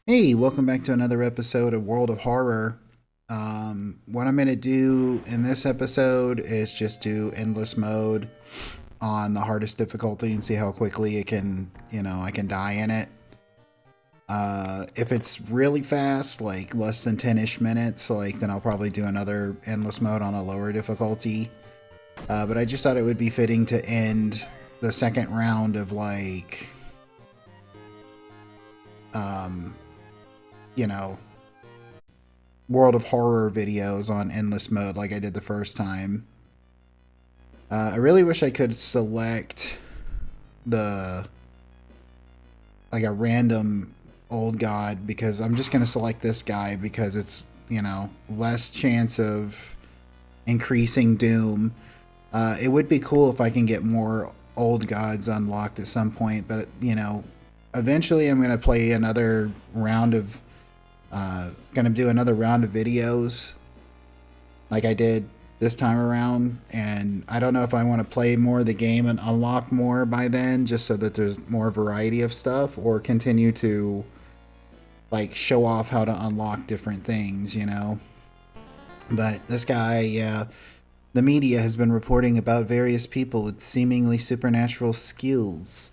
Hey, welcome back to another episode of World of Horror. What I'm going to do in this episode is just do endless mode on the hardest difficulty and see how quickly I can die in it. If it's really fast, like less than 10-ish minutes, then I'll probably do another endless mode on a lower difficulty. But I just thought it would be fitting to end the second round of um, you know, World of Horror videos on endless mode like I did the first time. I really wish I could select the a random old god, because I'm just going to select this guy because it's, less chance of increasing doom. It would be cool if I can get more old gods unlocked at some point, but eventually I'm going to play another round of gonna do another round of videos like I did this time around, and I don't know if I want to play more of the game and unlock more by then just so that there's more variety of stuff, or continue to show off how to unlock different things. But this guy, yeah, the media has been reporting about various people with seemingly supernatural skills.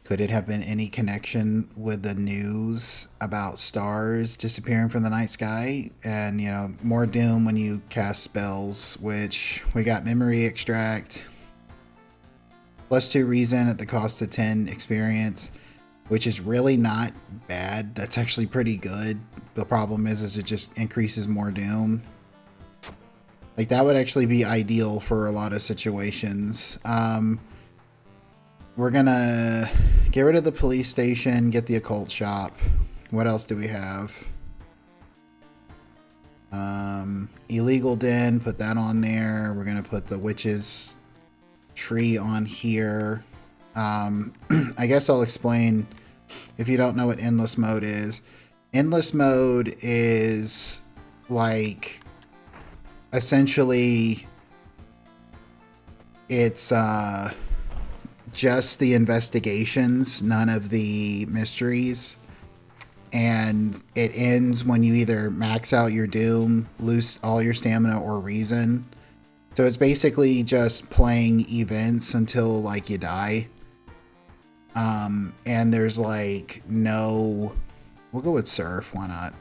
Could it have been any connection with the news about stars disappearing from the night sky? And, more doom when you cast spells, which we got memory extract, +2 reason at the cost of 10 experience, which is really not bad. That's actually pretty good. The problem is it just increases more doom. That would actually be ideal for a lot of situations. We're gonna get rid of the police station, get the occult shop. What else do we have? Illegal den, put that on there. We're gonna put the witch's tree on here. I guess I'll explain if you don't know what endless mode is. Endless mode is essentially it's just the investigations, none of the mysteries. And it ends when you either max out your doom, lose all your stamina, or reason. So it's basically just playing events until you die. And there's no, we'll go with surf, why not?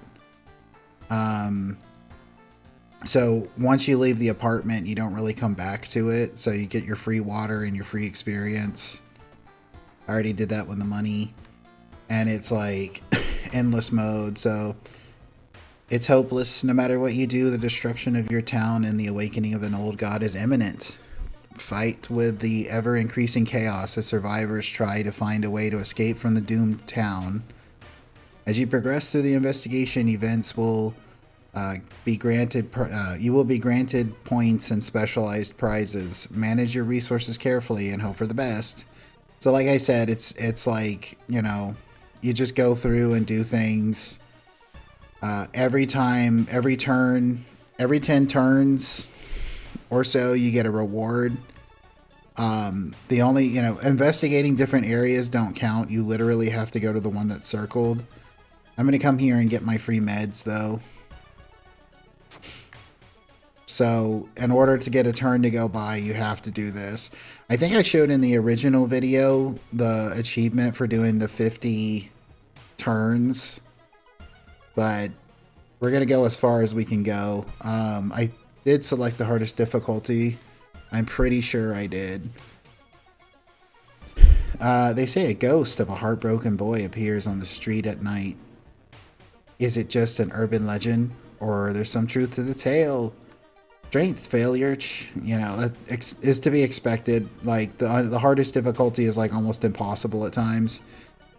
So once you leave the apartment, you don't really come back to it. So you get your free water and your free experience. I already did that with the money. And it's endless mode. So it's hopeless. No matter what you do, the destruction of your town and the awakening of an old god is imminent. Fight with the ever increasing chaos as survivors try to find a way to escape from the doomed town. As you progress through the investigation, events will you will be granted points and specialized prizes. Manage your resources carefully and hope for the best. So like I said, it's you just go through and do things every time, every turn, every 10 turns or so you get a reward. The only, investigating different areas don't count. You literally have to go to the one that's circled. I'm going to come here and get my free meds though. So in order to get a turn to go by, you have to do this. I think I showed in the original video the achievement for doing the 50 turns, but we're going to go as far as we can go. I did select the hardest difficulty. I'm pretty sure I did. They say a ghost of a heartbroken boy appears on the street at night. Is it just an urban legend, or there's some truth to the tale? Strength failure, that is to be expected. The hardest difficulty is almost impossible at times.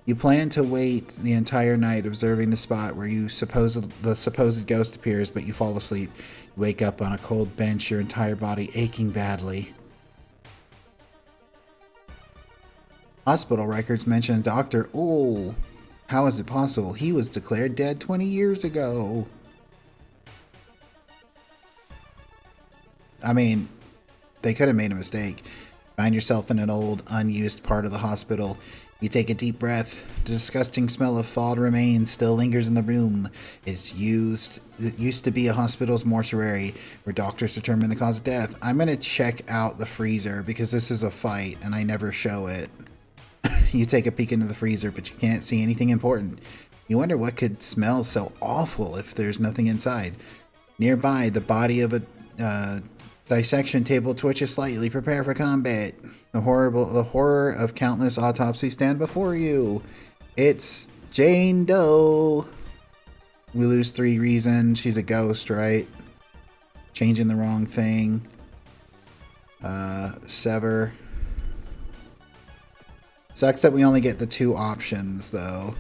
You plan to wait the entire night observing the spot where the supposed ghost appears, but you fall asleep. You wake up on a cold bench, your entire body aching badly. Hospital records mention a doctor. Oh, how is it possible? He was declared dead 20 years ago. I mean, they could have made a mistake. Find yourself in an old, unused part of the hospital. You take a deep breath. The disgusting smell of thawed remains still lingers in the room. It used to be a hospital's mortuary where doctors determine the cause of death. I'm going to check out the freezer because this is a fight and I never show it. You take a peek into the freezer, but you can't see anything important. You wonder what could smell so awful if there's nothing inside. Nearby, the body of a dissection table twitches slightly. Prepare for combat. The horror of countless autopsies stand before you. It's Jane Doe. We lose 3 reason. She's a ghost, right? Changing the wrong thing. Sever. Sucks that we only get the 2 options, though.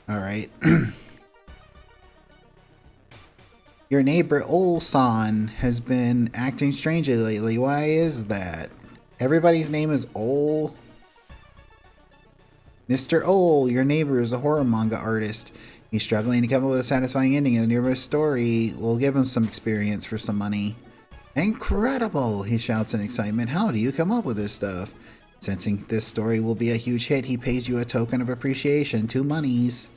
Alright. Your neighbor Olson has been acting strangely lately. Why is that? Everybody's name is Ol. Mr. Ol, your neighbor, is a horror manga artist. He's struggling to come up with a satisfying ending in the nearby story. We'll give him some experience for some money. Incredible! He shouts in excitement. How do you come up with this stuff? Sensing this story will be a huge hit, he pays you a token of appreciation, 2 monies.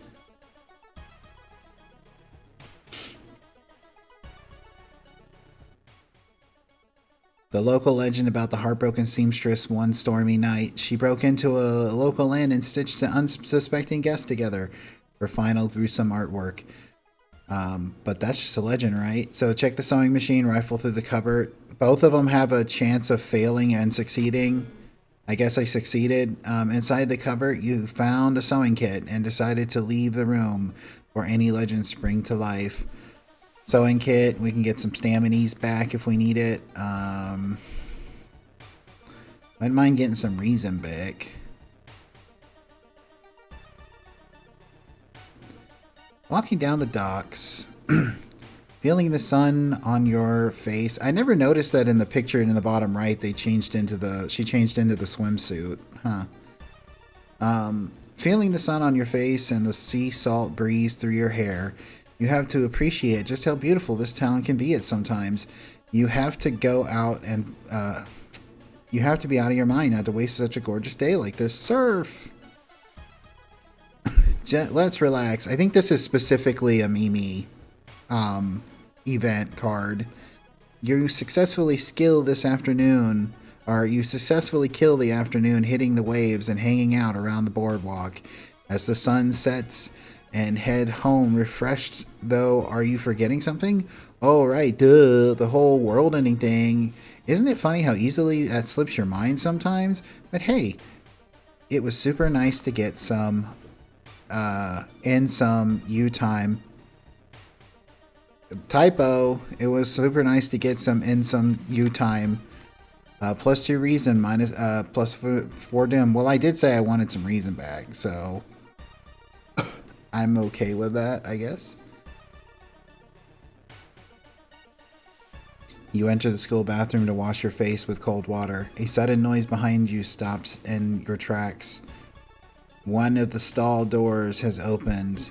The local legend about the heartbroken seamstress. One stormy night, she broke into a local inn and stitched an unsuspecting guest together for final gruesome artwork. But that's just a legend, right? So check the sewing machine, rifle through the cupboard. Both of them have a chance of failing and succeeding. I guess I succeeded. Inside the cupboard, you found a sewing kit and decided to leave the room for any legend spring to life. Sewing kit, we can get some staminies back if we need it. Wouldn't mind getting some reason back. Walking down the docks, feeling the sun on your face. I never noticed that in the picture in the bottom right she changed into the swimsuit. Feeling the sun on your face and the sea salt breeze through your hair. You have to appreciate just how beautiful this town can be at sometimes. You have to go out and you have to be out of your mind not to waste such a gorgeous day like this. Surf! Let's relax. I think this is specifically a Mimi event card. You successfully kill the afternoon hitting the waves and hanging out around the boardwalk. As the sun sets and head home refreshed, though. Are you forgetting something? Oh, right, duh, the whole world-ending thing. Isn't it funny how easily that slips your mind sometimes? But hey, it was super nice to get some, some U-time. Typo, it was super nice to get some U-time. Plus 2 reason, minus, plus 4 dim. Well, I did say I wanted some reason back, so I'm okay with that, I guess. You enter the school bathroom to wash your face with cold water. A sudden noise behind you stops in your tracks. One of the stall doors has opened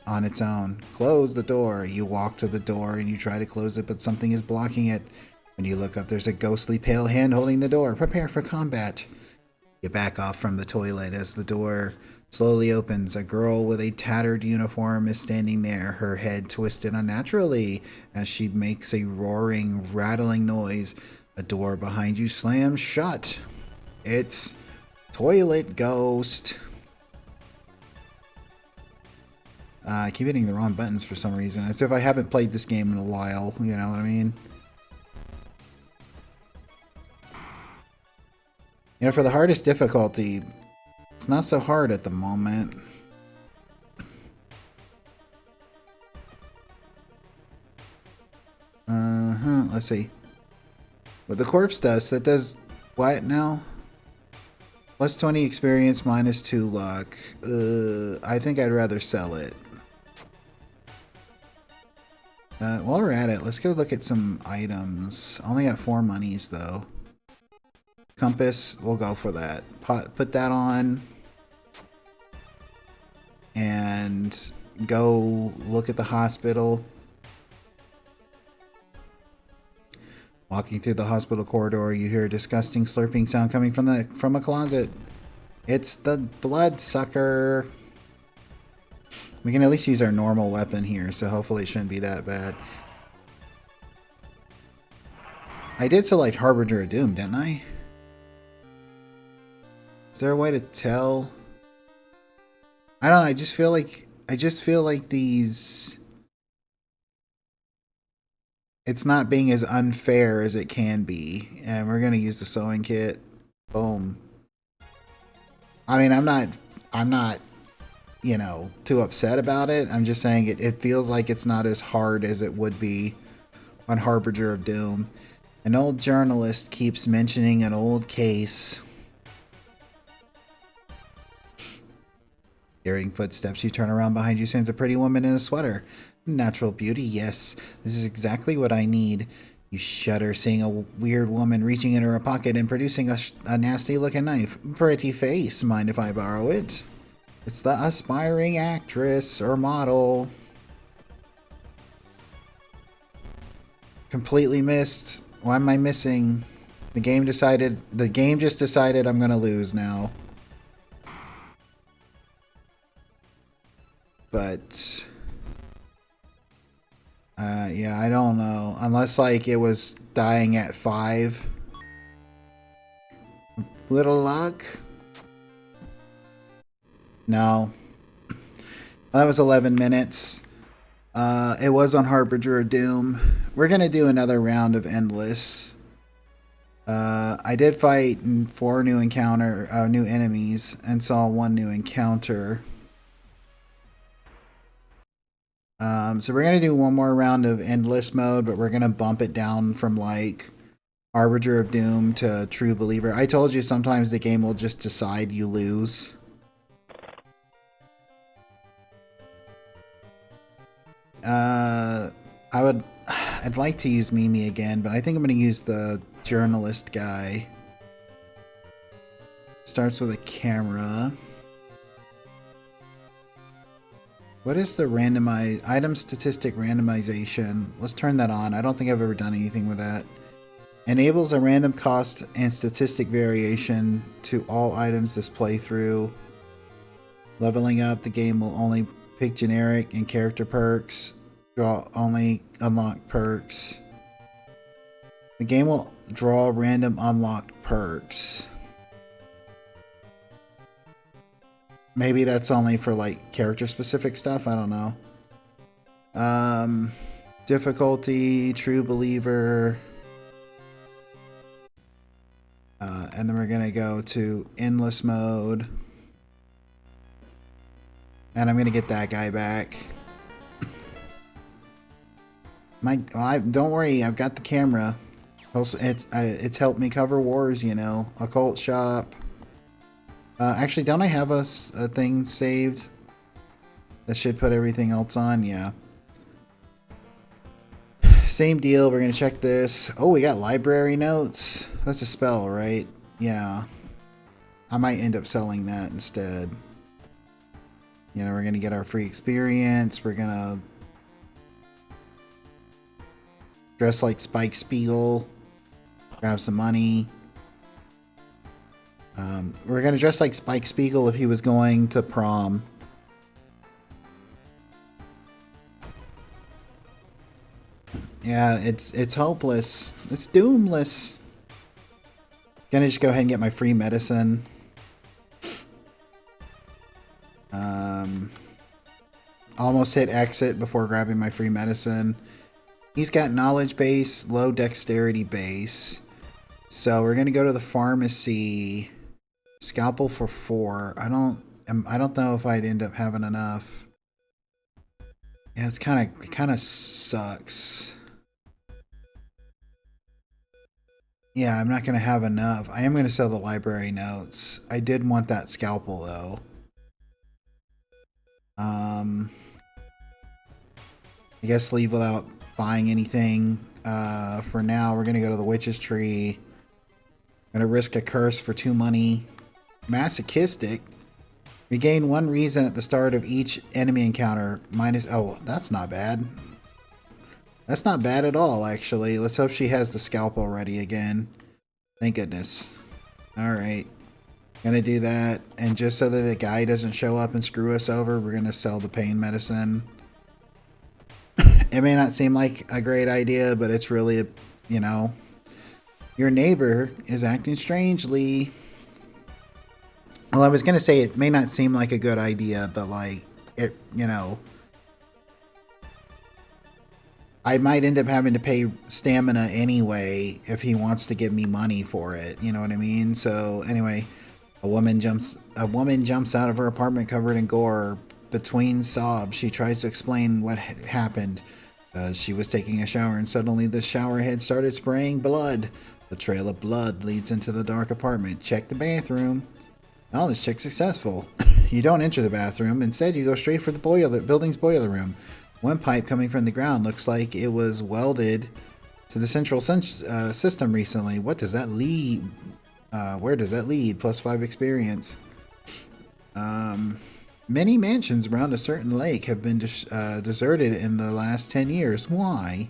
on its own. Close the door. You walk to the door and you try to close it, but something is blocking it. When you look up, there's a ghostly pale hand holding the door. Prepare for combat. You back off from the toilet as the door slowly opens. A girl with a tattered uniform is standing there, her head twisted unnaturally as she makes a roaring, rattling noise. A door behind you slams shut. It's Toilet Ghost. I keep hitting the wrong buttons for some reason, as if I haven't played this game in a while, you know what I mean? You know, for the hardest difficulty, it's not so hard at the moment. Let's see. What the corpse does, that does what now? Plus 20 experience, minus 2 luck. I think I'd rather sell it. While we're at it, let's go look at some items. Only got 4 monies though. Compass, we'll go for that. Put that on. And go look at the hospital. Walking through the hospital corridor, you hear a disgusting slurping sound coming from a closet. It's the bloodsucker. We can at least use our normal weapon here, so hopefully it shouldn't be that bad. I did select Harbinger of Doom, didn't I? Is there a way to tell? I don't know, I just feel like these, it's not being as unfair as it can be. And we're gonna use the sewing kit. Boom. I mean, I'm not, you know, too upset about it. I'm just saying it feels like it's not as hard as it would be on Harbinger of Doom. An old journalist keeps mentioning an old case. Hearing footsteps, you turn around. Behind you stands a pretty woman in a sweater. Natural beauty, yes. This is exactly what I need. You shudder, seeing a weird woman reaching into her pocket and producing a nasty-looking knife. Pretty face, mind if I borrow it? It's the aspiring actress or model. Completely missed. Why am I missing? The game just decided I'm gonna lose now. But yeah, I don't know. Unless like it was dying at 5. Little luck. No. That was 11 minutes. It was on Harbinger of Doom. We're gonna do another round of Endless. I did fight 4 new enemies and saw 1 new encounter. So we're going to do one more round of Endless mode, but we're going to bump it down from like Harbinger of Doom to True Believer. I told you sometimes the game will just decide you lose. I'd like to use Mimi again, but I think I'm going to use the journalist guy. Starts with a camera. What is the item statistic randomization? Let's turn that on. I don't think I've ever done anything with that. Enables a random cost and statistic variation to all items this playthrough. Leveling up, the game will only pick generic and character perks. Draw only unlocked perks. The game will draw random unlocked perks. Maybe that's only for like character specific stuff. I don't know. Difficulty, True Believer. And then we're going to go to Endless mode. And I'm going to get that guy back. Don't worry, I've got the camera. Also, it's helped me cover wars, you know. Occult shop. Actually, don't I have a thing saved? That should put everything else on, yeah. Same deal, we're gonna check this. Oh, we got library notes. That's a spell, right? Yeah. I might end up selling that instead. You know, we're gonna get our free experience. We're gonna dress like Spike Spiegel. Grab some money. We're gonna dress like Spike Spiegel if he was going to prom. Yeah, it's hopeless. It's doomless. Gonna just go ahead and get my free medicine. Almost hit exit before grabbing my free medicine. He's got knowledge base, low dexterity base. So we're gonna go to the pharmacy. Scalpel for 4. I don't know if I'd end up having enough. Yeah, it kind of sucks. Yeah, I'm not gonna have enough. I am gonna sell the library notes. I did want that scalpel though. I guess leave without buying anything. For now, we're gonna go to the witch's tree. Gonna risk a curse for 2 money. Masochistic. Regain 1 reason at the start of each enemy encounter. Oh, that's not bad. That's not bad at all, actually. Let's hope she has the scalpel ready again. Thank goodness. Alright. Gonna do that. And just so that the guy doesn't show up and screw us over, we're gonna sell the pain medicine. It may not seem like a great idea, but it's really, you know, your neighbor is acting strangely. Well, I was gonna say it may not seem like a good idea, but like, it, you know, I might end up having to pay stamina anyway if he wants to give me money for it. You know what I mean? So anyway, a woman jumps out of her apartment covered in gore. Between sobs, she tries to explain what happened. She was taking a shower and suddenly the shower head started spraying blood. The trail of blood leads into the dark apartment. Check the bathroom. Knowledge check successful. You don't enter the bathroom. Instead, you go straight for the building's boiler room. One pipe coming from the ground looks like it was welded to the central system recently. What does that lead? Where does that lead? +5 experience. Many mansions around a certain lake have been deserted in the last 10 years. Why?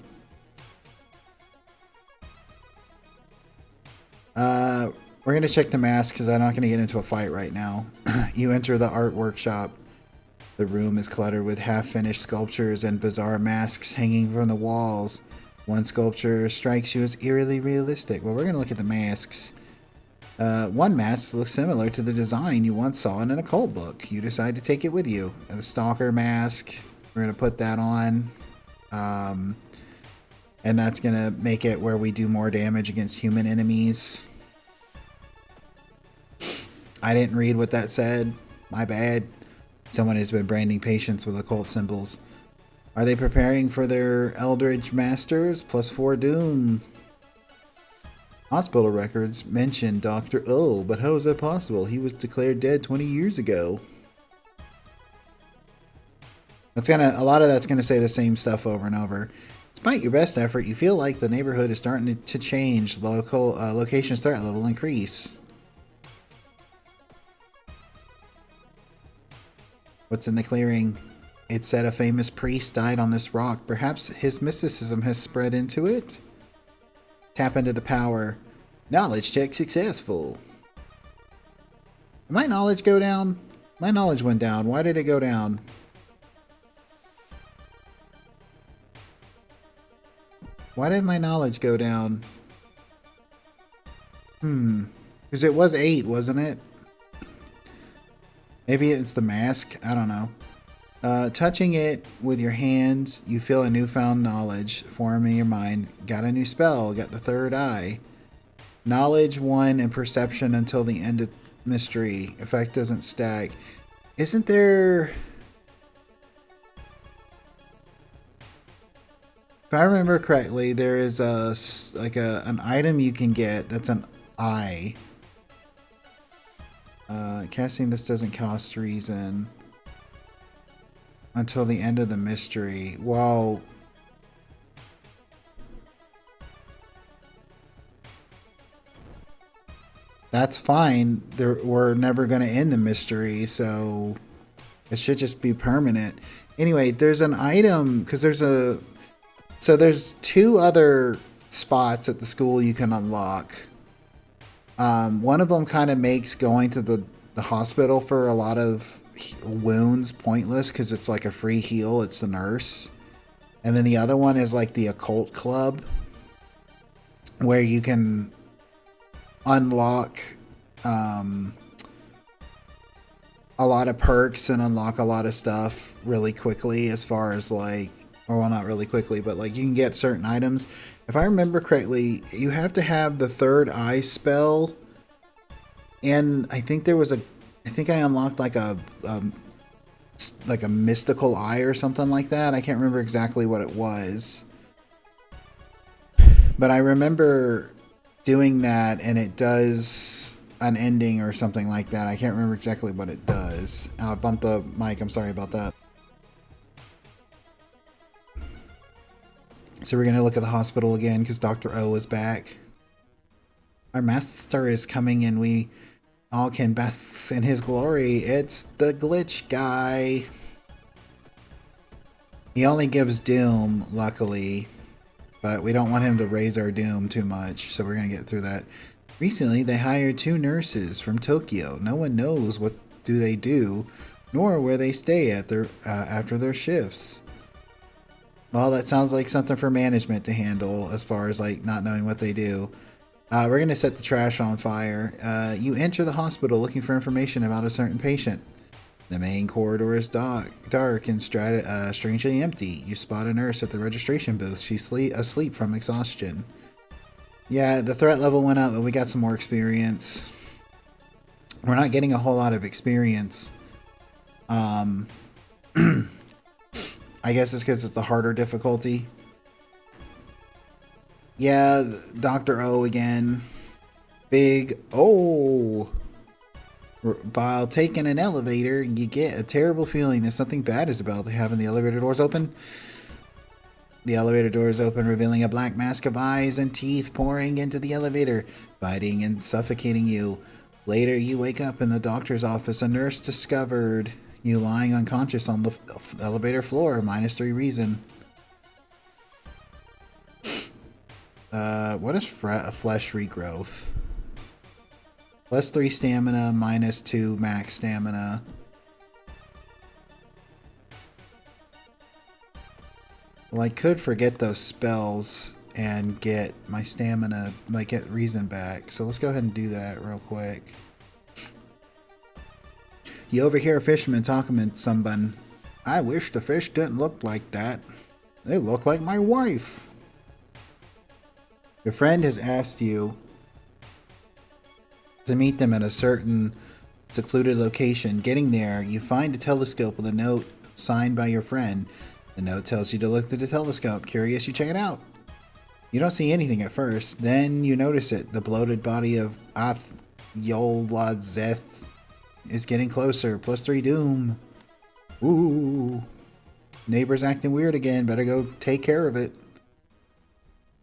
We're going to check the mask because I'm not going to get into a fight right now. You enter the art workshop. The room is cluttered with half-finished sculptures and bizarre masks hanging from the walls. One sculpture strikes you as eerily realistic. Well, we're going to look at the masks. One mask looks similar to the design you once saw in an occult book. You decide to take it with you. The Stalker mask, we're going to put that on. And that's going to make it where we do more damage against human enemies. I didn't read what that said. My bad. Someone has been branding patients with occult symbols. Are they preparing for their Eldritch Masters? +4 Doom. Hospital records mention Dr. O, but how is that possible? He was declared dead 20 years ago. A lot of that's gonna say the same stuff over and over. Despite your best effort, you feel like the neighborhood is starting to change. Location start level increase. What's in the clearing? It said a famous priest died on this rock. Perhaps his mysticism has spread into it? Tap into the power. Knowledge check successful. Did my knowledge go down? My knowledge went down. Why did it go down? Why did my knowledge go down? Because it was 8, wasn't it? Maybe it's the mask. I don't know. Touching it with your hands, you feel a newfound knowledge form in your mind. Got a new spell. Got the third eye. Knowledge 1 and perception until the end of mystery. Effect doesn't stack. Isn't there... If I remember correctly, there is an item you can get that's an eye. Casting this doesn't cost reason until the end of the mystery. Well, that's fine. We're never going to end the mystery, so it should just be permanent. Anyway, there's an item because there's 2 other spots at the school you can unlock. One of them kind of makes going to the hospital for a lot of wounds pointless because it's like a free heal. It's the nurse. And then the other one is like the occult club where you can unlock a lot of perks and unlock a lot of stuff really quickly as far as like, or well, not really quickly, but like you can get certain items. If I remember correctly, you have to have the third eye spell. And I think I unlocked like a mystical eye or something like that. I can't remember exactly what it was. But I remember doing that and it does an ending or something like that. I can't remember exactly what it does. I bumped the mic. I'm sorry about that. So we're going to look at the hospital again because Dr. O is back. Our master is coming and we all can bask in his glory. It's the glitch guy. He only gives doom, luckily. but we don't want him to raise our doom too much, so we're going to get through that. Recently, they hired 2 nurses from Tokyo. No one knows what do they do, nor where they stay at their after their shifts. Well, that sounds like something for management to handle as far as like not knowing what they do. We're going to set the trash on fire. You enter the hospital looking for information about a certain patient. The main corridor is dark and strangely empty. You spot a nurse at the registration booth. She's asleep from exhaustion. Yeah, the threat level went up, but we got some more experience. We're not getting a whole lot of experience. I guess it's because it's the harder difficulty. Yeah, Dr. O again. Big O. While taking an elevator, you get a terrible feeling that something bad is about to happen. The elevator doors open. The elevator doors open, revealing a black mask of eyes and teeth pouring into the elevator, biting and suffocating you. Later, you wake up in the doctor's office. A nurse discovered you lying unconscious on the elevator floor. -3 reason. What is flesh regrowth? +3 stamina, -2 max stamina. Well, I could forget those spells and get my stamina, like get reason back. So let's go ahead and do that real quick. You overhear a fisherman talking to someone. I wish the fish didn't look like that. They look like my wife. Your friend has asked you to meet them at a certain secluded location. Getting there, you find a telescope with a note signed by your friend. The note tells you to look through the telescope. Curious, you check it out. You don't see anything at first. Then you notice it. The bloated body of Yoladzeth is getting closer. +3 doom. Ooh. Neighbor's acting weird again. Better go take care of it.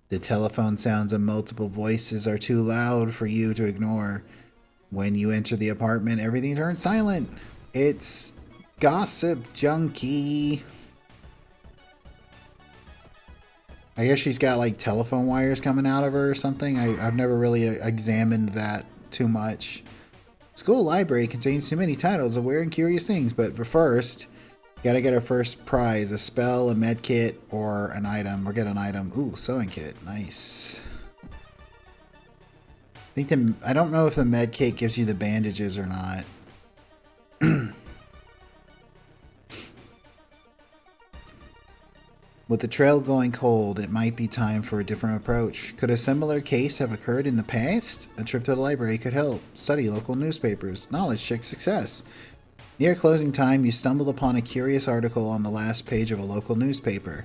The telephone sounds of multiple voices are too loud for you to ignore. When you enter the apartment, everything turns silent. It's Gossip Junkie. I guess she's got like telephone wires coming out of her or something. I've never really examined that too much. School library contains too many titles of weird and curious things, but first, gotta get our first prize, a spell, a med kit, or an item, or get an item. Ooh, sewing kit, nice. I don't know if the med kit gives you the bandages or not. With the trail going cold, it might be time for a different approach. Could a similar case have occurred in the past? A trip to the library could help. Study local newspapers. Knowledge check success. Near closing time, you stumble upon a curious article on the last page of a local newspaper.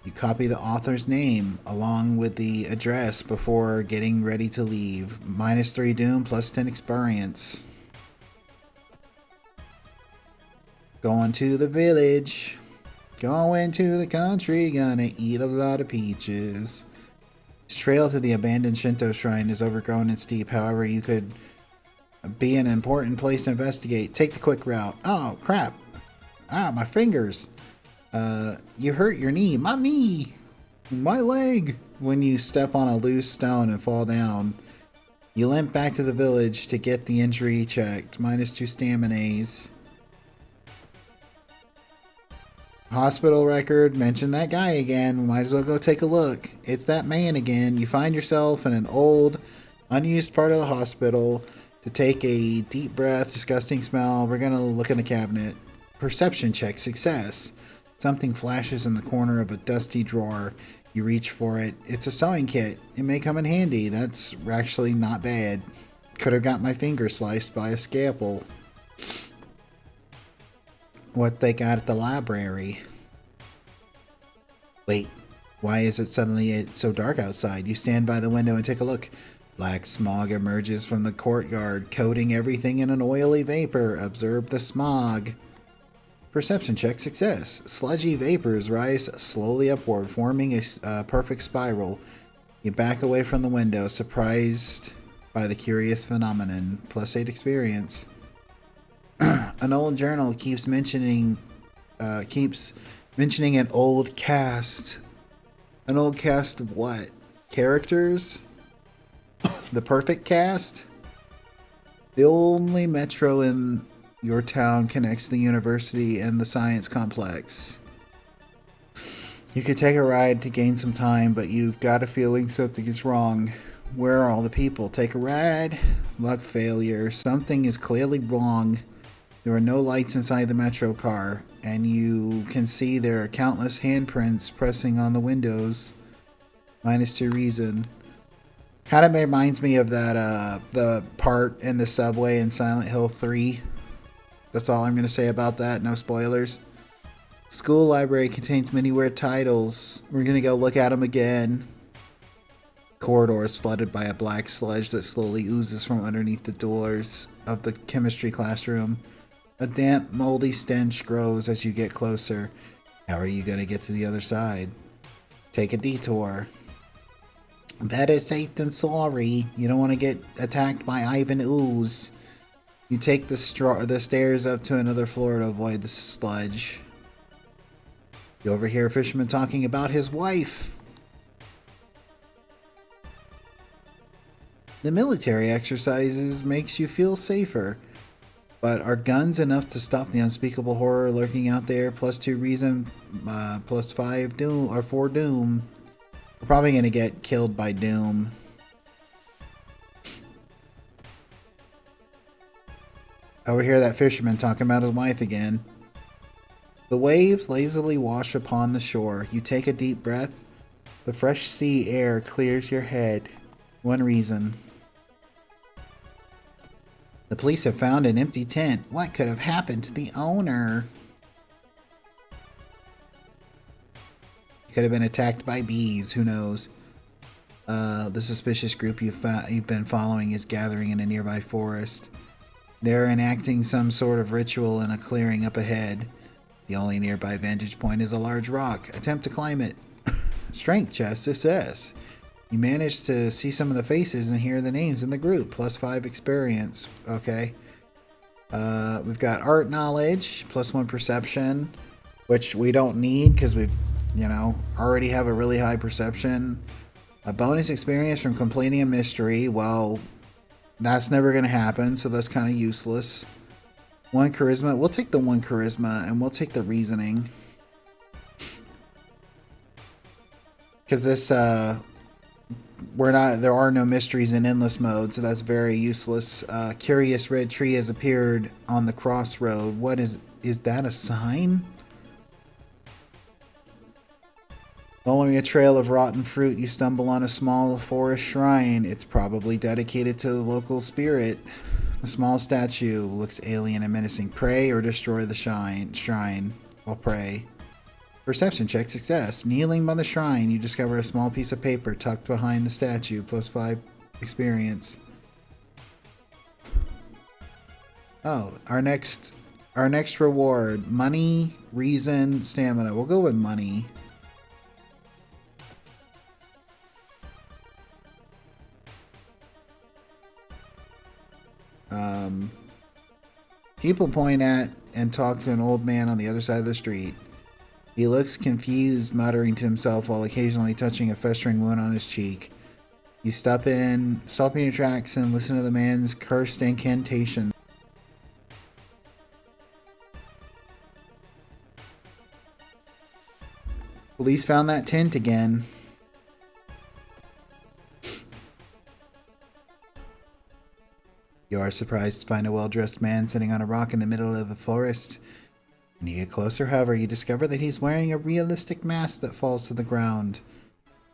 You copy the author's name along with the address before getting ready to leave. -3 doom, +10 experience. Going to the village. Going to the country, gonna eat a lot of peaches. This trail to the abandoned Shinto shrine is overgrown and steep. However, you could be an important place to investigate. Take the quick route. Oh, crap. Ah, my fingers. You hurt your knee. My knee. My leg. When you step on a loose stone and fall down, you limp back to the village to get the injury checked. -2 stamina's. Hospital record, mention that guy again. Might as well go take a look. It's that man again. You find yourself in an old, unused part of the hospital. To take a deep breath, disgusting smell. We're gonna look in the cabinet. Perception check, success. Something flashes in the corner of a dusty drawer. You reach for it. It's a sewing kit. It may come in handy. That's actually not bad. Could have got my finger sliced by a scalpel. What they got at the library. Wait, why is it suddenly so dark outside? You stand by the window and take a look. Black smog emerges from the courtyard, coating everything in an oily vapor. Observe the smog. Perception check success. Sludgy vapors rise slowly upward, forming a perfect spiral. You back away from the window, surprised by the curious phenomenon. +8 experience. An old journal keeps mentioning an old cast An old cast of what? Characters? The perfect cast? The only metro in your town connects the university and the science complex. You could take a ride to gain some time, but you've got a feeling something is wrong. Where are all the people? Take a ride? Luck failure. Something is clearly wrong. There are no lights inside the metro car, and you can see there are countless handprints pressing on the windows. -2 reason. Kind of reminds me of that, the part in the subway in Silent Hill 3. That's all I'm going to say about that. No spoilers. School library contains many weird titles. We're going to go look at them again. Corridors flooded by a black sludge that slowly oozes from underneath the doors of the chemistry classroom. A damp, moldy stench grows as you get closer. How are you going to get to the other side? Take a detour. Better safe than sorry. You don't want to get attacked by Ivan Ooze. You take the stairs up to another floor to avoid the sludge. You overhear a fisherman talking about his wife. The military exercises makes you feel safer. But are guns enough to stop the unspeakable horror lurking out there? +2 reason, +5 doom, or 4 doom. We're probably going to get killed by doom. Over here, that fisherman talking about his wife again. The waves lazily wash upon the shore. You take a deep breath. The fresh sea air clears your head. 1 reason. The police have found an empty tent. What could have happened to the owner? He could have been attacked by bees. Who knows? The suspicious group you've been following is gathering in a nearby forest. They're enacting some sort of ritual in a clearing up ahead. The only nearby vantage point is a large rock. Attempt to climb it. Strength check success. You manage to see some of the faces and hear the names in the group. +5 experience. Okay. We've got art knowledge. +1 perception. Which we don't need because we've, already have a really high perception. A bonus experience from completing a mystery. Well, that's never going to happen, so that's kind of useless. 1 charisma. We'll take the 1 charisma and we'll take the reasoning. Because this, there are no mysteries in endless mode, so that's very useless. Curious red tree has appeared on the crossroad. What is that a sign? Following a trail of rotten fruit, you stumble on a small forest shrine. It's probably dedicated to the local spirit. A small statue looks alien and menacing. Pray or destroy the shrine. Well, pray. Perception check success. Kneeling by the shrine, you discover a small piece of paper tucked behind the statue. +5 experience. Oh, our next reward. Money, reason, stamina. We'll go with money. People point at and talk to an old man on the other side of the street. He looks confused, muttering to himself while occasionally touching a festering wound on his cheek. You stop in your tracks and listen to the man's cursed incantation. Police found that tent again. You are surprised to find a well-dressed man sitting on a rock in the middle of a forest. When you get closer, however, you discover that he's wearing a realistic mask that falls to the ground.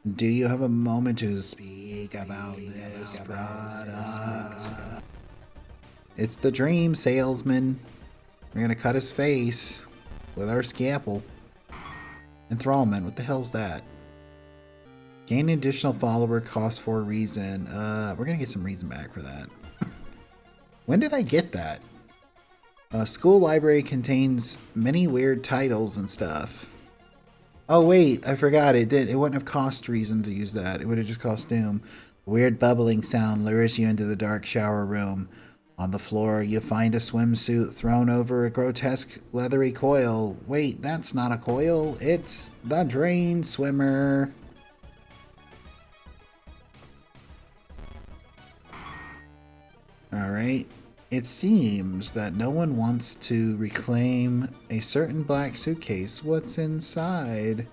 Do you have a moment to speak about this product? It's the dream salesman. We're gonna cut his face with our scalpel. Enthrallment, what the hell's that? Gain an additional follower, cost 4 reason. We're gonna get some reason back for that. When did I get that? School library contains many weird titles and stuff. Oh wait, I forgot. It wouldn't have cost reason to use that. It would have just cost doom. A weird bubbling sound lures you into the dark shower room. On the floor, you find a swimsuit thrown over a grotesque leathery coil. Wait, that's not a coil. It's the drain swimmer. It seems that no one wants to reclaim a certain black suitcase. What's inside?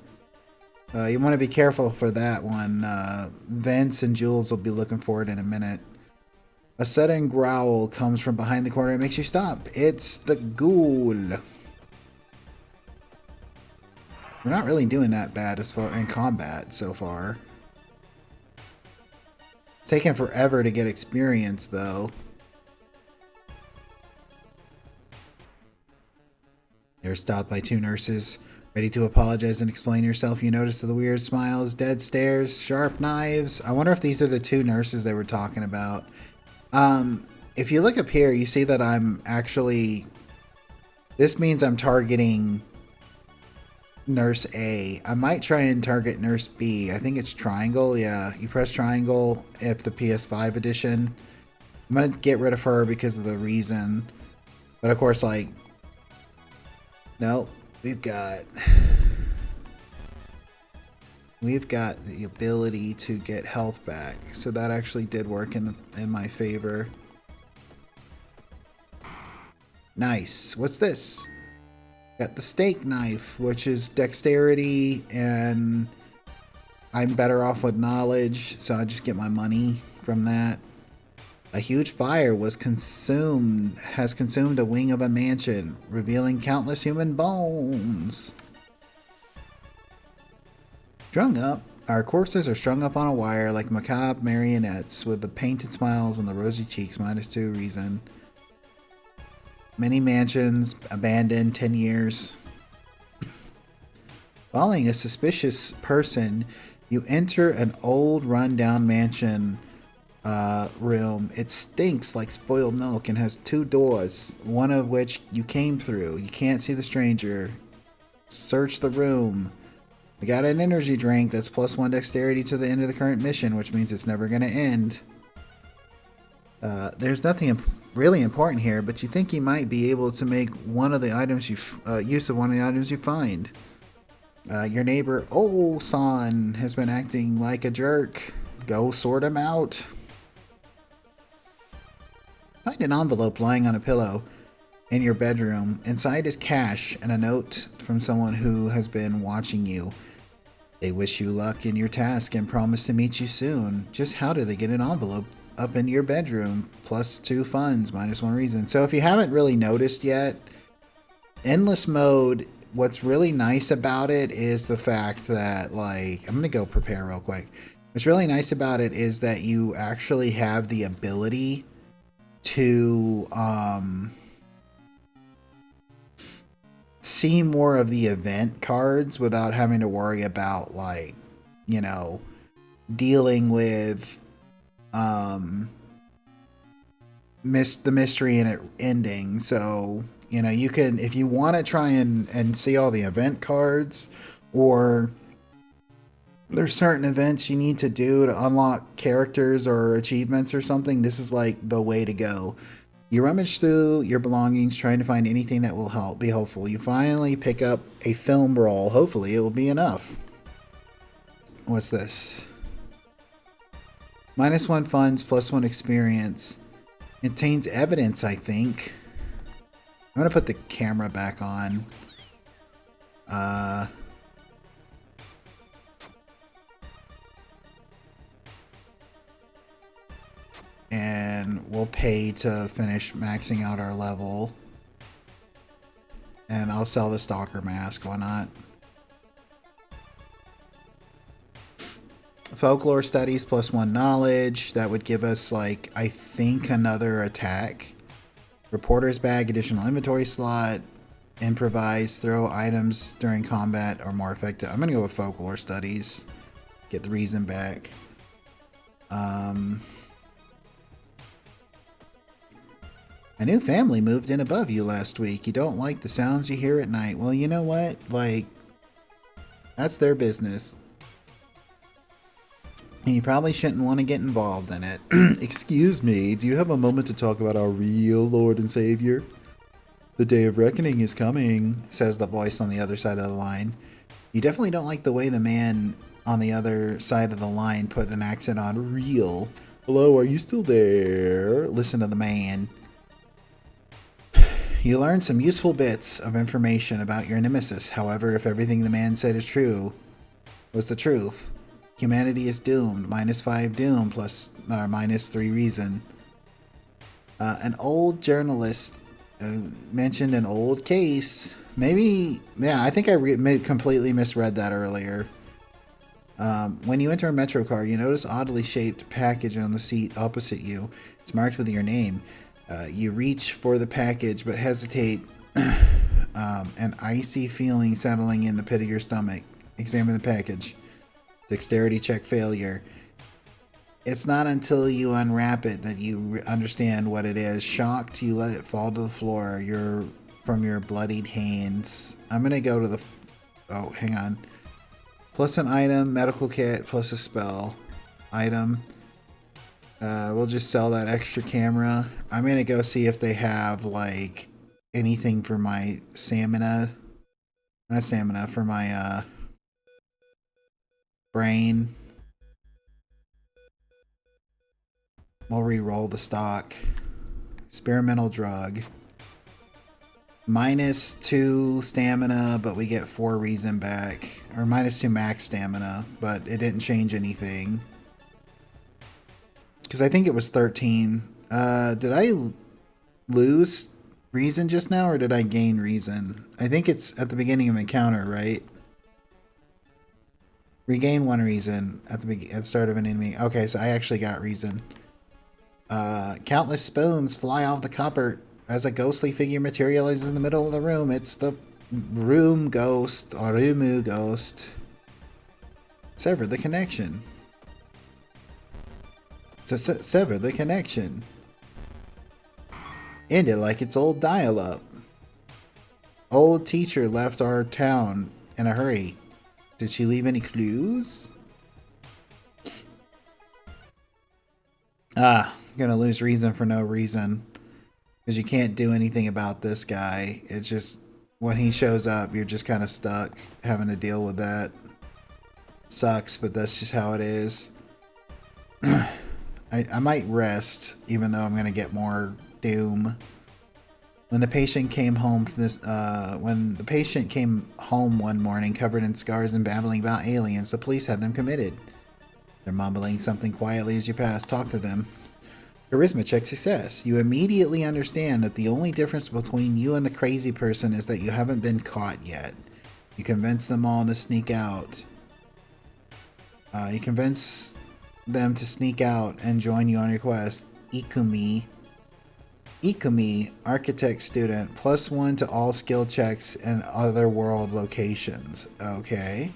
You want to be careful for that one. Vince and Jules will be looking for it in a minute. A sudden growl comes from behind the corner and makes you stop. It's the ghoul. We're not really doing that bad as far in combat so far. It's taken forever to get experience though. You're stopped by two nurses, ready to apologize and explain yourself. You notice the weird smiles, dead stares, sharp knives. I wonder if these are the two nurses they were talking about. If you look up here, you see that I'm actually... This means I'm targeting Nurse A. I might try and target Nurse B. I think it's triangle. Yeah, you press triangle if the PS5 edition. I'm going to get rid of her because of the reason. But of course, like... Nope. We've got the ability to get health back. So that actually did work in my favor. Nice. What's this? Got the steak knife, which is dexterity, and I'm better off with knowledge, so I just get my money from that. A huge fire has consumed a wing of a mansion, revealing countless human bones. Strung up, our corpses are strung up on a wire like macabre marionettes with the painted smiles and the rosy cheeks, -2 reason. Many mansions abandoned 10 years. Following a suspicious person, you enter an old run-down mansion room. It stinks like spoiled milk and has 2 doors, one of which you came through. You can't see the stranger. Search the room. We got an energy drink that's +1 dexterity to the end of the current mission, which means it's never going to end. There's nothing really important here, but you think you might be able to make one of the items use of one of the items you find. Your neighbor Oh-san has been acting like a jerk. Go sort him out. Find an envelope lying on a pillow in your bedroom. Inside is cash and a note from someone who has been watching you. They wish you luck in your task and promise to meet you soon. Just how do they get an envelope up in your bedroom? +2 funds, -1 reason. So if you haven't really noticed yet, Endless Mode, what's really nice about it is the fact that, like, I'm going to go prepare real quick. What's really nice about it is that you actually have the ability to see more of the event cards without having to worry about, like, you know, dealing with the mystery and it ending. So, you know, you can, if you want to try and see all the event cards, or there's certain events you need to do to unlock characters or achievements or something, this is like the way to go. You rummage through your belongings trying to find anything that will be helpful. You finally pick up a film roll. Hopefully it will be enough. What's this? -1 funds, +1 experience. Contains evidence, I think. I'm going to put the camera back on. And we'll pay to finish maxing out our level. And I'll sell the stalker mask, why not? Folklore studies +1 knowledge. That would give us, like, I think another attack. Reporter's bag, additional inventory slot. Improvise, throw items during combat are more effective. I'm gonna go with folklore studies. Get the reason back. A new family moved in above you last week. You don't like the sounds you hear at night. Well, you know what? Like, that's their business. And you probably shouldn't want to get involved in it. Excuse me, do you have a moment to talk about our real Lord and Savior? The day of reckoning is coming, says the voice on the other side of the line. You definitely don't like the way the man on the other side of the line put an accent on real. Hello, are you still there? Listen to the man. You learn some useful bits of information about your nemesis. However, if everything the man said is true, was the truth, humanity is doomed. -5 doom plus -3 reason. An old journalist mentioned an old case. Maybe, yeah, I think I completely misread that earlier. When you enter a metro car, you notice oddly shaped package on the seat opposite you. It's marked with your name. You reach for the package but hesitate. An icy feeling settling in the pit of your stomach. Examine the package. Dexterity check failure. It's not until you unwrap it that you understand what it is. Shocked, you let it fall to the floor. From your bloodied hands. I'm gonna go to the... Oh, hang on. Plus an item, medical kit, plus a spell. Item. We'll just sell that extra camera. I'm gonna go see if they have, like, anything for my stamina. Not stamina, for my, brain. We'll re-roll the stock. Experimental drug. -2 stamina, but we get 4 reason back. Or -2 max stamina, but it didn't change anything. Because I think it was 13. Did I lose reason just now, or did I gain reason? I think it's at the beginning of encounter, right? Regain 1 reason at the start of an enemy. Okay, so I actually got reason. Countless spoons fly off the cupboard as a ghostly figure materializes in the middle of the room. It's the room ghost, or Rumu ghost. Sever the connection. Sever the connection. End it like it's old dial-up. Old teacher left our town in a hurry. Did she leave any clues? Gonna lose reason for no reason. Because you can't do anything about this guy. It's just, when he shows up, you're just kind of stuck having to deal with that. Sucks, but that's just how it is. I might rest, even though I'm gonna get more doom. When the patient came home one morning covered in scars and babbling about aliens, the police had them committed. They're mumbling something quietly as you pass. Talk to them. Charisma check success. You immediately understand that the only difference between you and the crazy person is that you haven't been caught yet. You convince them all to sneak out. You convince them to sneak out and join you on your quest. Ikumi, architect student, +1 to all skill checks and other world locations. Okay.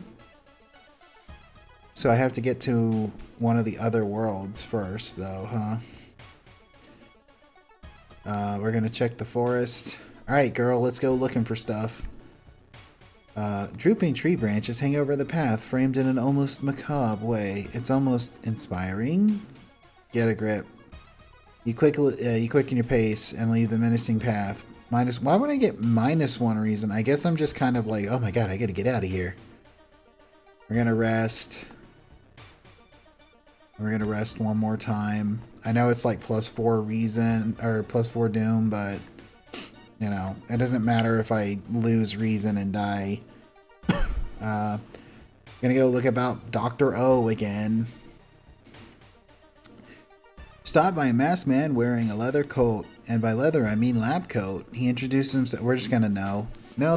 So I have to get to one of the other worlds first, though, huh? We're gonna check the forest. Alright, girl, let's go looking for stuff. Drooping tree branches hang over the path, framed in an almost macabre way. It's almost inspiring. Get a grip. You quicken your pace and leave the menacing path. Why would I get -1 reason? I guess I'm just kind of like, oh my god, I gotta get out of here. We're gonna rest. We're gonna rest one more time. I know it's like +4 reason, or +4 doom, but you know, it doesn't matter if I lose reason and die. Gonna go look about Dr. O again. Stopped by a masked man wearing a leather coat, and by leather I mean lab coat. He introduced himself. We're just gonna no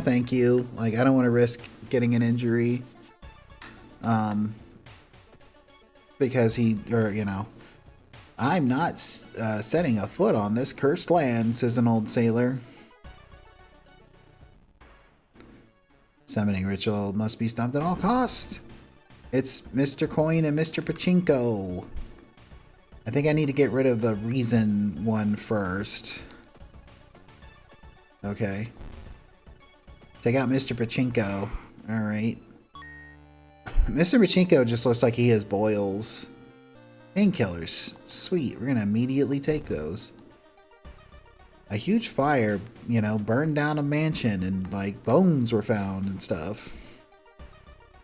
thank you. Like, I don't want to risk getting an injury. Because I'm not setting a foot on this cursed land, says an old sailor. Summoning ritual must be stopped at all costs. It's Mr. Coin and Mr. Pachinko. I think I need to get rid of the reason one first. Okay. Take out Mr. Pachinko. Alright. Mr. Pachinko just looks like he has boils. Painkillers. Sweet. We're gonna immediately take those. A huge fire, burned down a mansion and, like, bones were found and stuff.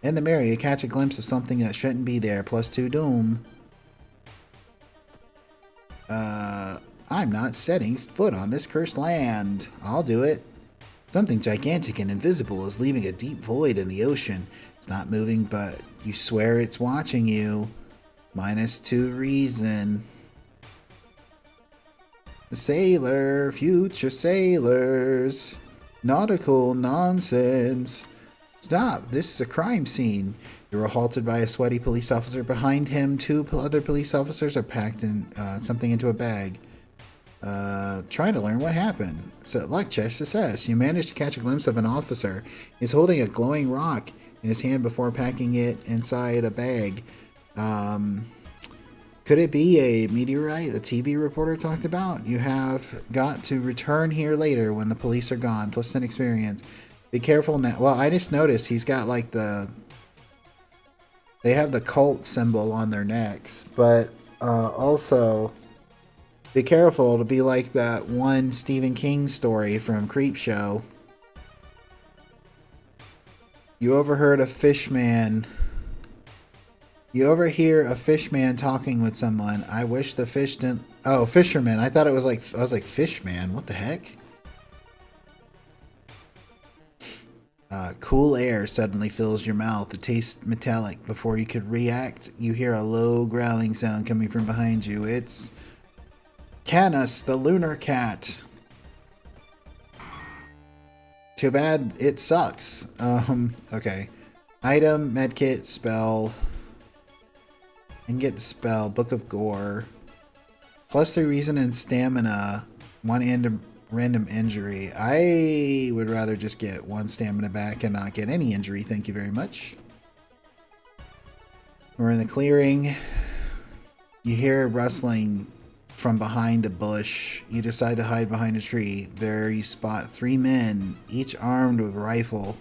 In the mirror, you catch a glimpse of something that shouldn't be there, +2 doom. I'm not setting foot on this cursed land. I'll do it. Something gigantic and invisible is leaving a deep void in the ocean. It's not moving, but you swear it's watching you. -2 reason. The sailor, future sailors. Nautical nonsense. Stop, this is a crime scene. You were halted by a sweaty police officer. Behind him, 2 other police officers are packed in something into a bag. Trying to learn what happened. So, luck check success. You managed to catch a glimpse of an officer. He's holding a glowing rock in his hand before packing it inside a bag. Could it be a meteorite the TV reporter talked about? You have got to return here later when the police are gone. Plus 10 experience. Be careful now. Well, I just noticed he's got like they have the cult symbol on their necks, but also be careful to be like that one Stephen King story from Creepshow. You overhear a fishman talking with someone. I wish the fish didn't. Oh, fisherman. I thought it was like, I was like, fishman. What the heck? Cool air suddenly fills your mouth. It tastes metallic. Before you could react, you hear a low growling sound coming from behind you. It's Canis, the lunar cat. Too bad it sucks. Okay. Item, medkit, spell. And get spell, Book of Gore. +3 reason and stamina. 1 random injury. I would rather just get 1 stamina back and not get any injury. Thank you very much. We're in the clearing. You hear rustling from behind a bush. You decide to hide behind a tree. There you spot 3 men, each armed with a rifle.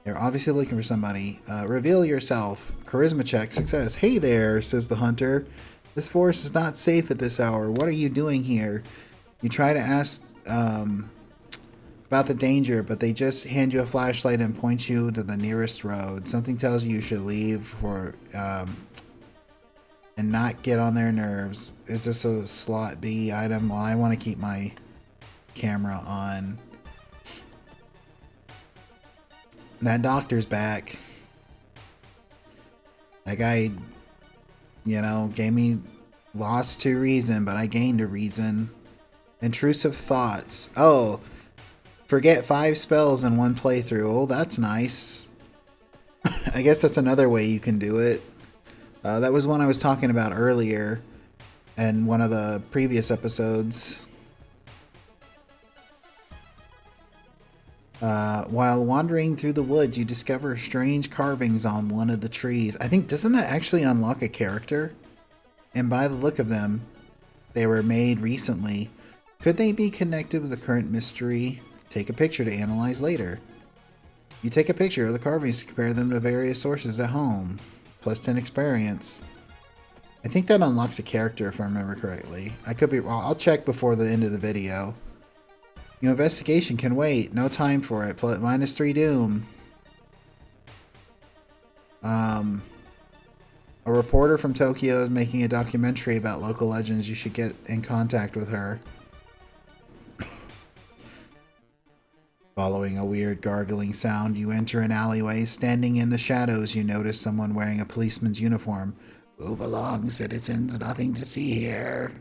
They're obviously looking for somebody. Reveal yourself. Charisma check. Success. Hey there, says the hunter. This forest is not safe at this hour. What are you doing here? You try to ask about the danger, but they just hand you a flashlight and point you to the nearest road. Something tells you should leave for and not get on their nerves. Is this a slot B item? Well, I want to keep my camera on. That doctor's back. That guy, you know, lost 2 reason, but I gained a reason. Intrusive thoughts. Oh, forget 5 spells in 1 playthrough. Oh, that's nice. I guess that's another way you can do it. That was one I was talking about earlier in one of the previous episodes. While wandering through the woods, you discover strange carvings on one of the trees. I think, doesn't that actually unlock a character? And by the look of them, they were made recently. Could they be connected with the current mystery? Take a picture to analyze later. You take a picture of the carvings to compare them to various sources at home. +10 experience. I think that unlocks a character if I remember correctly. I could be wrong. I'll check before the end of the video. Your investigation can wait. No time for it. -3 doom. A reporter from Tokyo is making a documentary about local legends. You should get in contact with her. Following a weird gargling sound, you enter an alleyway. Standing in the shadows, you notice someone wearing a policeman's uniform. Move along, citizens. Nothing to see here.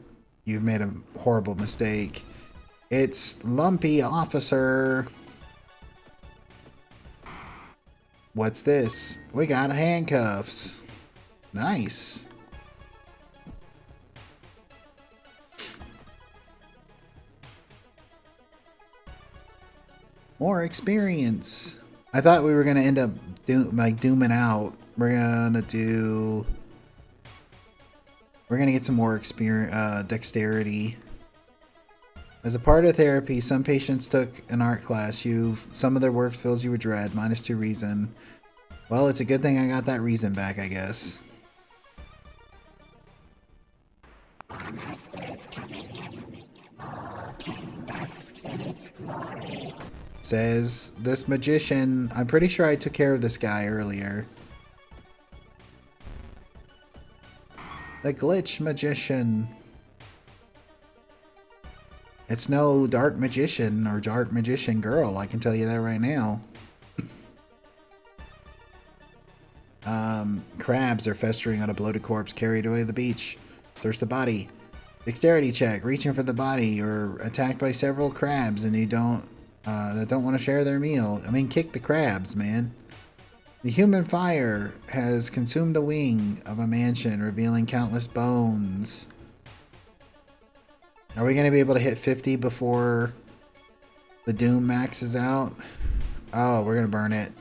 You've made a horrible mistake. It's Lumpy Officer. What's this? We got handcuffs. Nice. More experience. I thought we were going to end up dooming out. We're going to get some more experience, dexterity. As a part of therapy, some patients took an art class. Some of their work fills you with dread. -2 reason. Well, it's a good thing I got that reason back, I guess. Says this magician. I'm pretty sure I took care of this guy earlier. The glitch magician. It's no dark magician or dark magician girl, I can tell you that right now. Crabs are festering on a bloated corpse carried away to the beach. Search the body. Dexterity check, reaching for the body, or attacked by several crabs and you don't that don't want to share their meal. I mean, kick the crabs, man. The human fire has consumed a wing of a mansion, revealing countless bones. Are we going to be able to hit 50 before the doom maxes out? Oh, we're going to burn it.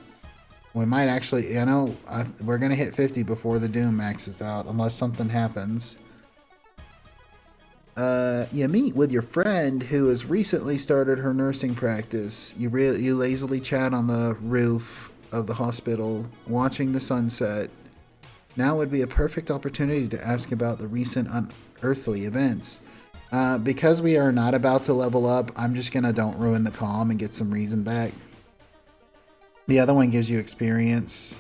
We might actually, we're going to hit 50 before the doom maxes out, unless something happens. You meet with your friend who has recently started her nursing practice. You lazily chat on the roof of the hospital, watching the sunset. Now would be a perfect opportunity to ask about the recent unearthly events. Because we are not about to level up, I'm just gonna don't ruin the calm and get some reason back. The other one gives you experience,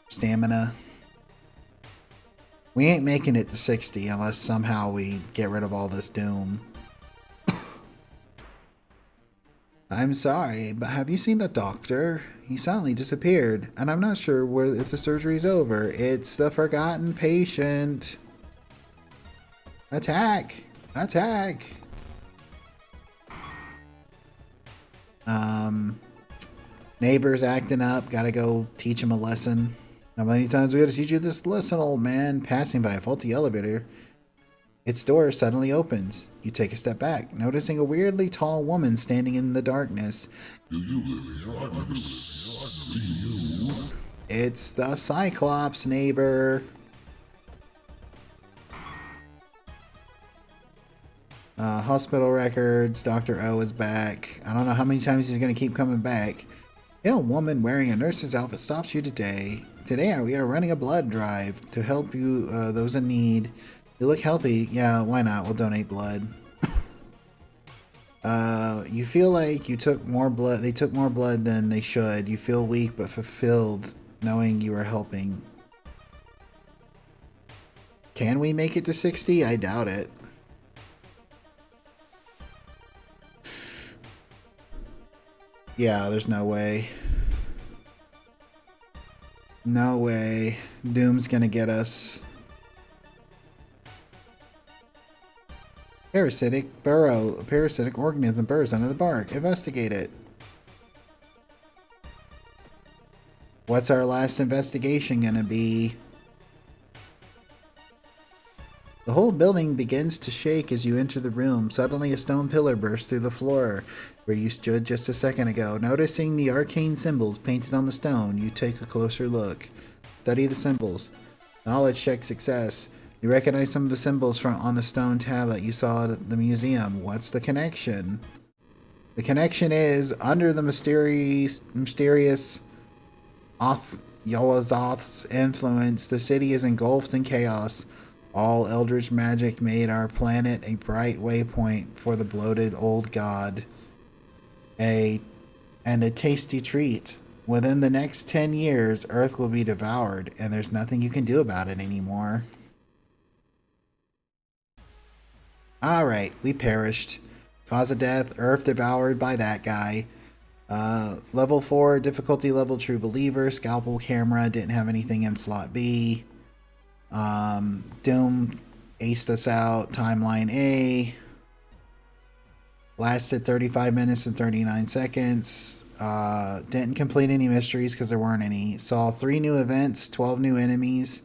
stamina. We ain't making it to 60 unless somehow we get rid of all this doom. I'm sorry, but have you seen the doctor? He suddenly disappeared, and I'm not sure if the surgery's over. It's the forgotten patient. Attack! Attack! Neighbor's acting up. Gotta go teach him a lesson. How many times we gotta teach you this lesson, old man? Passing by a faulty elevator. Its door suddenly opens. You take a step back, noticing a weirdly tall woman standing in the darkness. Do you live here? I've never seen you. It's the Cyclops, neighbor. Hospital records. Dr. O is back. I don't know how many times he's going to keep coming back. A woman wearing a nurse's outfit stops you today. Today we are running a blood drive to help you those in need. You look healthy. Yeah, why not? We'll donate blood. You feel like you took more blood. They took more blood than they should. You feel weak but fulfilled knowing you are helping. Can we make it to 60? I doubt it. Yeah, there's no way. No way. Doom's gonna get us. Parasitic organism burrows under the bark. Investigate it. What's our last investigation gonna be? The whole building begins to shake as you enter the room. Suddenly a stone pillar bursts through the floor where you stood just a second ago. Noticing the arcane symbols painted on the stone, you take a closer look. Study the symbols. Knowledge check success. You recognize some of the symbols on the stone tablet you saw at the museum. What's the connection? The connection is, under the mysterious Yalazoth's influence, the city is engulfed in chaos. All eldritch magic made our planet a bright waypoint for the bloated old god. And a tasty treat. Within the next 10 years, Earth will be devoured, and there's nothing you can do about it anymore. Alright, we perished. Cause of death, Earth devoured by that guy. Level 4, difficulty level True Believer, Scalpel Camera, didn't have anything in slot B. Doom aced us out, Timeline A. Lasted 35 minutes and 39 seconds. Didn't complete any mysteries because there weren't any. Saw 3 new events, 12 new enemies.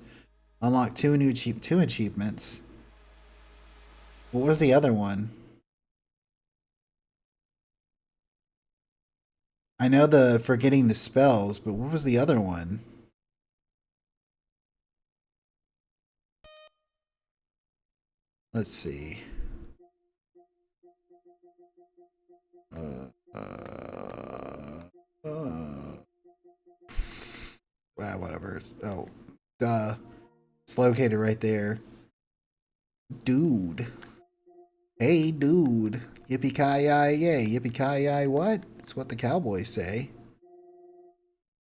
Unlocked 2 achievements. What was the other one? I know the forgetting the spells, but what was the other one? Let's see. Whatever. Oh, duh. It's located right there. Dude. Hey, dude. Yippee-ki-yay, yippee-ki-yay what? It's what the cowboys say.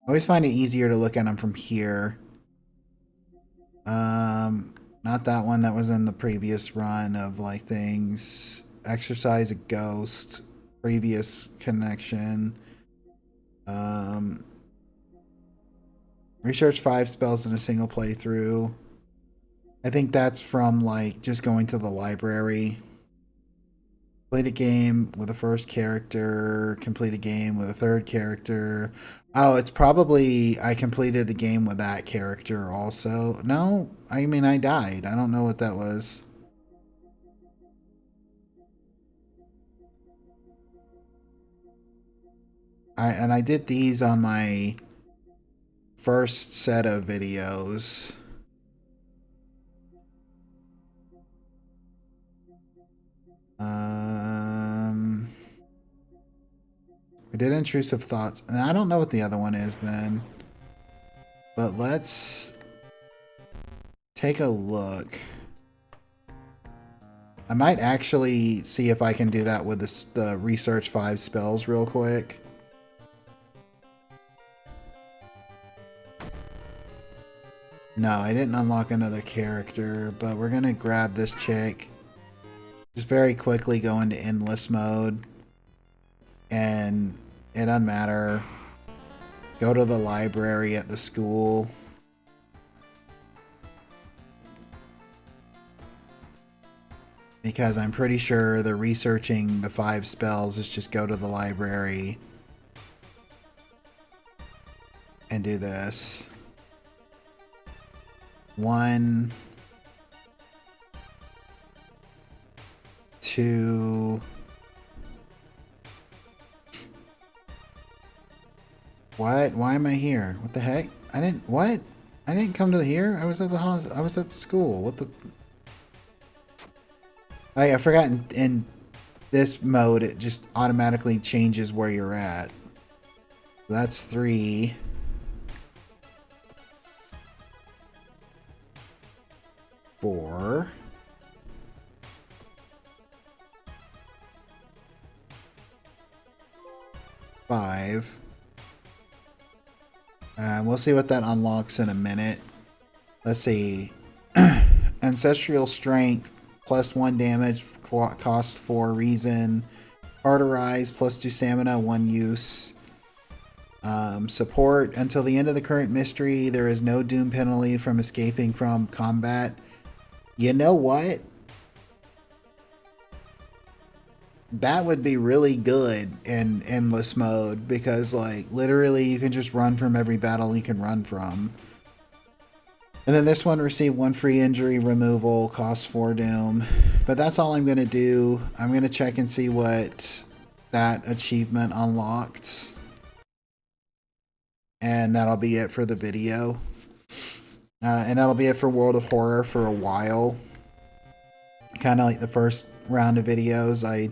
I always find it easier to look at them from here. Not that one that was in the previous run of, like, things. exercise a ghost, previous connection. Research 5 spells in a single playthrough. I think that's from like just going to the library. Played a game with a first character, complete a game with a third character. Oh, it's probably I completed the game with that character also. No, I mean I died. I don't know what that was. I did these on my first set of videos. We did intrusive thoughts. And I don't know what the other one is then. But let's take a look. I might actually see if I can do that with the research 5 spells real quick. No, I didn't unlock another character, but we're gonna grab this chick. Just very quickly go into endless mode. And it doesn't matter. Go to the library at the school. Because I'm pretty sure the researching the 5 spells is just go to the library and do this. 1, 2. What? Why am I here? What the heck? I didn't. What? I didn't come to here. I was at the hospital. I was at the school. What the? Oh yeah, I forgot. In this mode, it just automatically changes where you're at. That's 3. 4. 5. We'll see what that unlocks in a minute. Let's see. Ancestral Strength, +1 damage, cost 4 reason. Cauterize, +2 stamina, 1 use. Support, until the end of the current mystery, there is no doom penalty from escaping from combat. You know what? That would be really good in endless mode, because like literally you can just run from every battle you can run from. And then this one, received 1 free injury removal, costs 4 doom. But that's all I'm going to do. I'm going to check and see what that achievement unlocked. And that'll be it for the video. And that'll be it for World of Horror for a while. Kind of like the first round of videos. I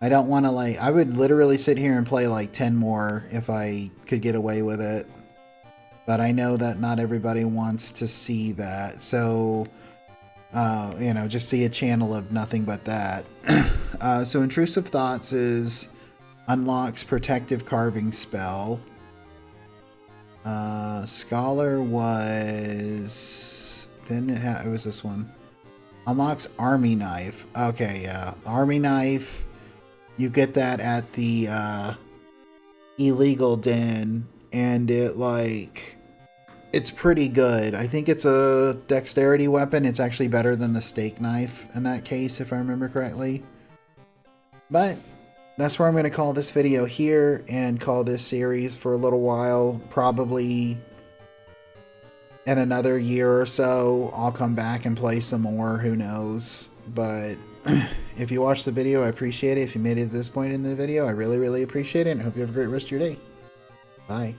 don't want to like, I would literally sit here and play like 10 more if I could get away with it. But I know that not everybody wants to see that. So, you know, just see a channel of nothing but that. So Intrusive Thoughts is unlocks protective carving spell. Scholar was, didn't it have, it was this one. Unlocks Army Knife. Okay, yeah. Army Knife. You get that at the illegal den, and it like, it's pretty good. I think it's a dexterity weapon. It's actually better than the steak knife in that case, if I remember correctly. But that's where I'm going to call this video here and call this series for a little while. Probably in another year or so, I'll come back and play some more. Who knows? But if you watched the video, I appreciate it. If you made it to this point in the video, I really, really appreciate it. And I hope you have a great rest of your day. Bye.